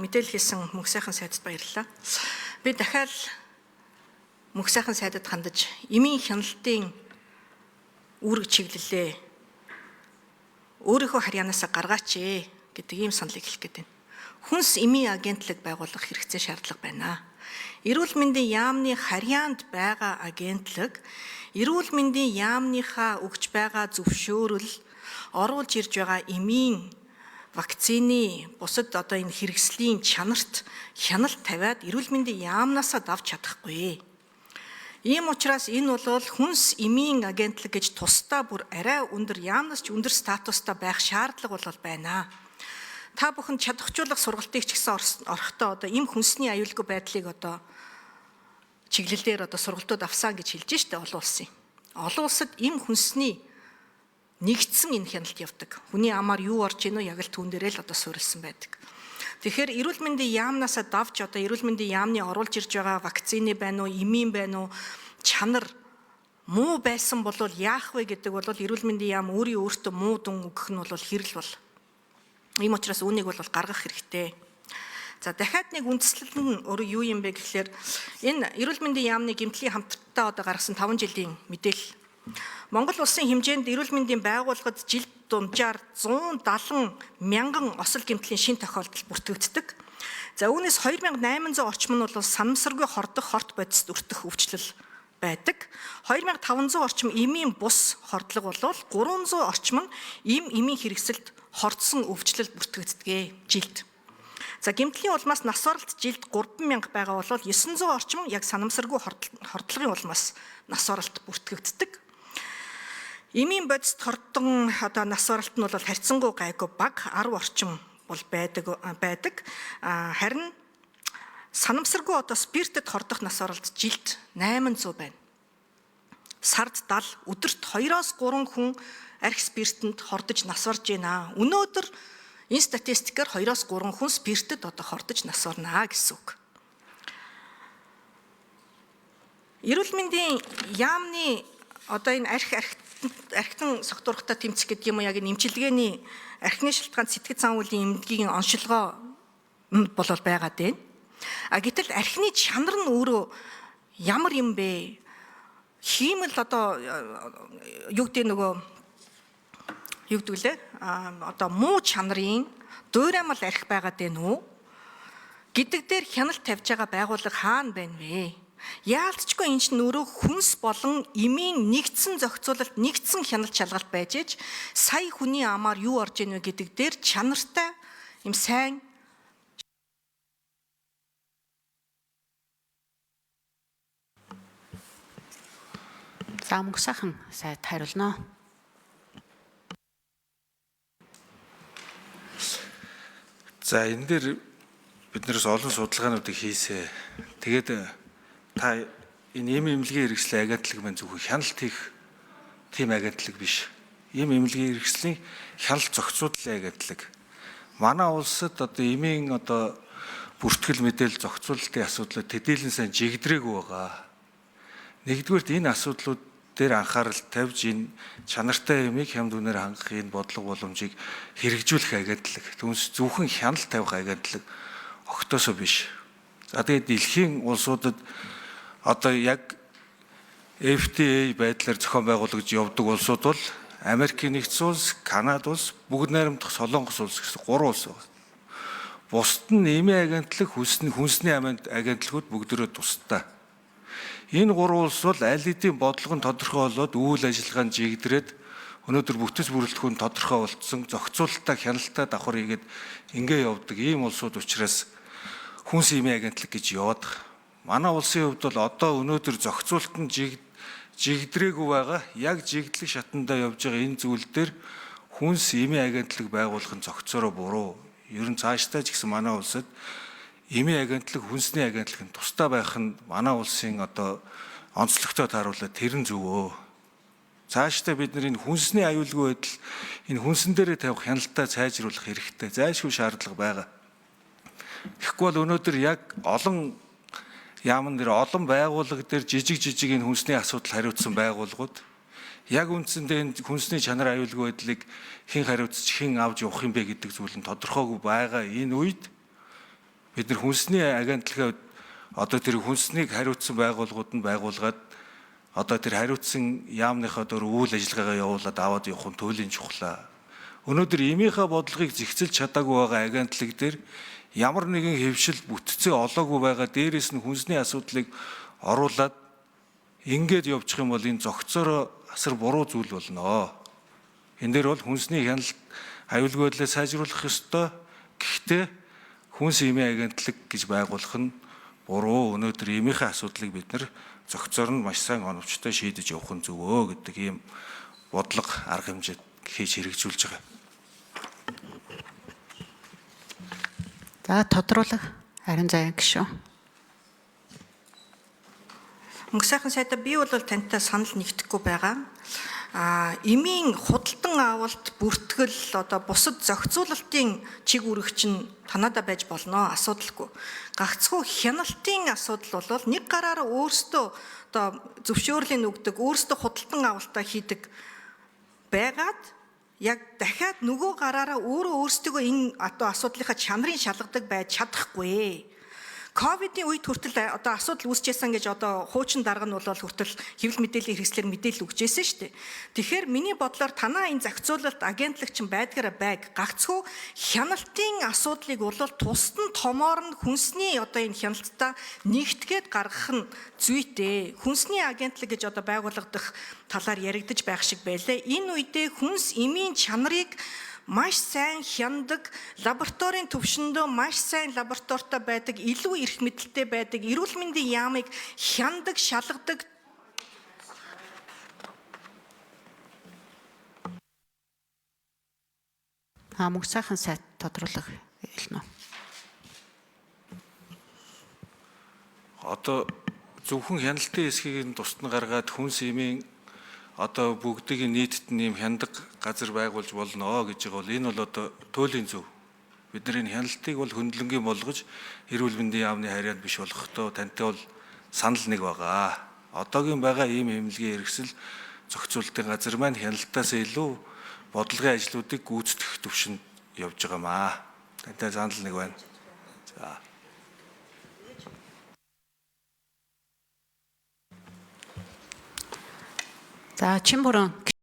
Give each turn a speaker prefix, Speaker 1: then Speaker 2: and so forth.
Speaker 1: мэдээлэл хийсэн мөнх сайхан сайдд баярлалаа. Би дахиад мөнх сайхан сайдад хандаж эмийн хяналтын үүрэг чиглэлээ өөрийнхөө харьяанаас гаргаач гэдэг ийм саналыг хэлэх гээд байна. Хүнс эмийн агентлаг байгуулах хэрэгцээ шаардлага байна. Эрүүл мэндийн яамны харьяанд байгаа агентлаг эрүүл мэндийн яамныхаа өгч байгаа зөвшөөрөл оруулж ирж байгаа эмийн вакцины бусад одоо энэ хэрэгслийн чанарт хяналт тавиад эрүүл мэндийн яамнаасаа давж чадахгүй. Ийм учраас энэ бол хүнс эмийн агентлаг гэж тусдаа бүр арай өндөр яамнаас ч өндөр статустай байх шаардлага бол байна. Та бүхэн чадахжуулах сургалтыг ч гэсэн орохдоо одоо ийм хүнсний аюулгүй байдлыг одоо чиглэлээр одоо сургалтууд авсан гэж хэлж штэ олон улсын. Олон улсад ийм хүнсний нэгдсэн энэ хяналт явдаг. Хүний амаар юу орж ийнө яг л түүн дээрээ л одоо суурилсан байдаг. Тэгэхээр эрүүл мэндийн яамнаасаа давж одоо эрүүл мэндийн яамны оруулж ирж байгаа вакцины байна уу, эмийн байна уу, чанар муу байсан бол яах вэ гэдэг бол эрүүл мэндийн яам өөртөө муу дүн өгөх нь бол хэрэл бол. Ийм учраас үүнийг бол гаргах хэрэгтэй. За дахиад нэг үндэслэл нь өөрөө юу юм бэ гэхлээр энэ эрүүл мэндийн яамны гэмтлийн хамтартай одоо гаргасан 5 жилийн мэдээлэл. Монгол улсын хэмжээнд эрүүл мэндийн байгууллагад жилд дунджаар 170 мянган осол гэмтлийн шин тохиолдол бүртгэгддэг. За үүнээс 2800 орчим нь бол санамсаргүй хордох хорт бодисд өртөх өвчлөл байдаг. 2500 орчим эмийн бус хордлого болвол 300 орчим нь эмийн хэрэгсэлд хордсон өвчлөл бүртгэгддэг жилд. За гэмтлийн улмаас нас баралт жилд 3000 байгаа бол 900 орчим яг санамсаргүй хордлогын улмаас нас баралт бүртгэгддэг. Эмийн бодисд хордон одоо нас баралт нь бол харьцангуй гайгүй бага 10 орчим бол байдаг. Харин санамсаргүй одоо спиртэд хордох нас баралт жилд 800 байна. Сард 70, өдөрт 2-3 хүн арх спиртэнд хордож нас барж байна. Өнөөдөр энэ статистикээр 2-3 хүн спиртэд одоо хордож нас барнаа гэсэн үг. Эрүүл мэндийн яамны одоо энэ архитан согтуурхтай тэмцэх гэдэг юм уу яг эмчилгээний архины шалтгаан сэтгэл зан үйлийн эмнэлгийн онцлогоо болол байгаад байна. Гэтэл архины чанар нь өөрөө ямар юм бэ? Хиймэл одоо юу гэдэг нөгөө юу гэдгэлээ одоо муу чанарын дуураймал архи байгаад байна уу гэдэг дээр хяналт тавьж байгаа байгууллага хаана байна вэ? Яалтчгүй энэ чинь өөрөө хүнс болон эмийн нэгдсэн зохицуулалт нэгдсэн хяналт шалгалт байж ээж сая хүний амаар юу орж ийнэ гэдэг дээр чанартай юм сайн
Speaker 2: За мөнх сайхан сайд хариулна.
Speaker 3: За энэ дээр биднээс олон судалгаануудыг хийсэ. Тэгээд та энэ эмнэлгийн хэрэгслийн агентлаг маань зөвхөн хяналт хийх тийм агентлаг биш. Эмнэлгийн хэрэгслийн хяналт зохицуулалтын агентлаг. Манай улсад одоо эмийн одоо бүртгэл мэдээлэл зохицуулалтын асуудлууд төдийлөн сайн жигдрээгүй байгаа. Нэгдүгürt энэ асуудлууд дээр анхаарал тавьж энэ чанартай эмийг хямд үнээр хангах энэ бодлого боломжийг хэрэгжүүлэх агентлаг. Түүнээс зөвхөн хяналт тавих агентлаг огтосоо биш. За тэгээд дэлхийн улсуудад одоо яг FTA байдлаар зохион байгуулагдж явдаг улсууд бол Америкийн нэгдсэн улс, Канада улс, Бүгд найрамдах Солонгос улс гэсэн 3 улс байна. Бусад нь эмийн агентлаг, хүнсний агентлагууд бүгдөө тусдаа. Энэ 3 улс бол аль хэдийн бодлого нь тодорхой болоод үйл ажиллагаанд жигдрээд өнөөдөр бүтэц бүрэлдэхүүн тодорхой болцсон зохицуулалтаа хяналтаа давхар хийгээд ингээ явдаг ийм улсууд учраас хүнс эмийн агентлаг гэж яваад. Манай улсын хувьд бол одоо өнөөдөр зохицуулалт нь жигдрээгүй байгаа. Яг жигдлэг шатандаа явж байгаа энэ зүйл дээр хүнс эмийн агентлаг байгуулах нь зохицороо буруу. Ер нь цаашдаа ч гэсэн манай улсад эмийн агентлаг, хүнсний агентлаг нь тусдаа байх нь манай улсын одоо онцлогтой тааруулаад тэр нь зөвөө. Цаашдаа бид нар энэ хүнсний аюулгүй байдал, энэ хүнсэн дээрээ тавих хяналтаа сайжруулах хэрэгтэй. Зайлшгүй шаардлага байгаа. Тэгэхгүй бол өнөөдөр яг олон яамн дээр олон байгууллага дээр жижиг энэ хүнсний асуудал хариуцсан байгууллагууд яг үндсэндээ энэ хүнсний чанар аюулгүй байдлыг хэн хариуцж хэн авч явах юм бэ гэдэг зүйл нь тодорхойгүй байгаа энэ үед бид нар хүнсний агентлагаа одоо тэр хүнснийг хариуцсан байгууллагууд нь байгуулгаад одоо тэр хариуцсан яамныхаа дөр үйл ажиллагаагаа явуулаад аваад явах нь туйлын чухлаа. Өнөөдөр эмийнхаа бодлогыг зэгцэлж чадаагүй байгаа агентлаг дээр ямар нэгэн хэвшил бүтцээ олоогүй байгаа дээрээс нь хүнсний асуудлыг оруулаад ингээд явчих юм бол энэ зөгцөөрөө асар буруу зүйл болно. Энэ дээр бол хүнсний хяналт аюулгүй байдлаа сайжруулах ёстой. Гэхдээ хүнс эмийн агентлаг гэж байгуулах нь буруу. Өнөөдөр эмийнхээ асуудлыг бид нар зохицоор нь маш сайн оновчтой шийдэж явах нь зөвөө гэдэг ийм бодлого арга хэмжээ хийж хэрэгжүүлж байгаа.
Speaker 2: За тодруулах Арин Заяа гишүүн.
Speaker 1: Мөнх сайхан сайдаа би бол тантай санал нэгдэхгүй байгаа. Эмийн худалдан авалт, бүртгэл, одоо бусад зохицуулалтын чиг үүрэгч нь танада байж болно, асуудалгүй. Гагцхүү хяналтын асуудал бол нэг гараараа өөрсдөө одоо зөвшөөрлийн өгдөг, өөрсдөө худалдан авалтаа хийдэг байгаад яг дахиад нөгөө гараараа өөрсдөө энэ одоо асуудлынхаа чанарыг шалгадаг байж чадахгүй. Ковидын үед хүртэл одоо асуудал үүсчихсэн гэж одоо хуучин дарга нь бол хүртэл хэвлэл мэдээллийн хэрэгслэр мэдээлэл өгчээсэн шүү дээ. Тэгэхээр миний бодлоор танаа энэ зохицуулалт агентлагч байдгаараа байг гагцхүү хяналтын асуудлыг бол тусад нь томоор нь хүнсний одоо энэ хяналтаа нэгтгээд гаргах нь зүйтэй. Хүнсний агентлаг гэж одоо байгуулагдах талаар яригдаж байх шиг байлаа. Энэ үедээ хүнс эмийн чанарыг маш сайн хяндаг, лабораторийн төвшөндөө маш сайн лабораторитой байдаг, илүү эрх мэдэлтэй байдаг, эрүүл мэндийн яамыг хяндаг, шалгадаг.
Speaker 2: Мөнх сайхан сайд тодруулах хэлнэ.
Speaker 3: Одоо зөвхөн хяналтын хэсгийг нь тусад нь гаргаад хүнс эмийн одоо бүгдийг нийтэд нь юм хяндаг газар байгуулж болно гэж байгаа бол энэ бол одоо туйлын зөв. Бид нар энэ хяналтыг бол хөндлөнгийн болгож эрүүл мэндийн яамны харьяанд биш болохтой тантай бол санал нэг байгаа. Одоогийн байгаа ийм эмнэлгийн хэрэгсэл зохицуулалтын газар маань хяналтаас илүү бодлогын ажлуудыг гүйцэтгэх төвшөнд явж байгаамаа. Тантай санал нэг байна. За.
Speaker 2: За Чимбүрэн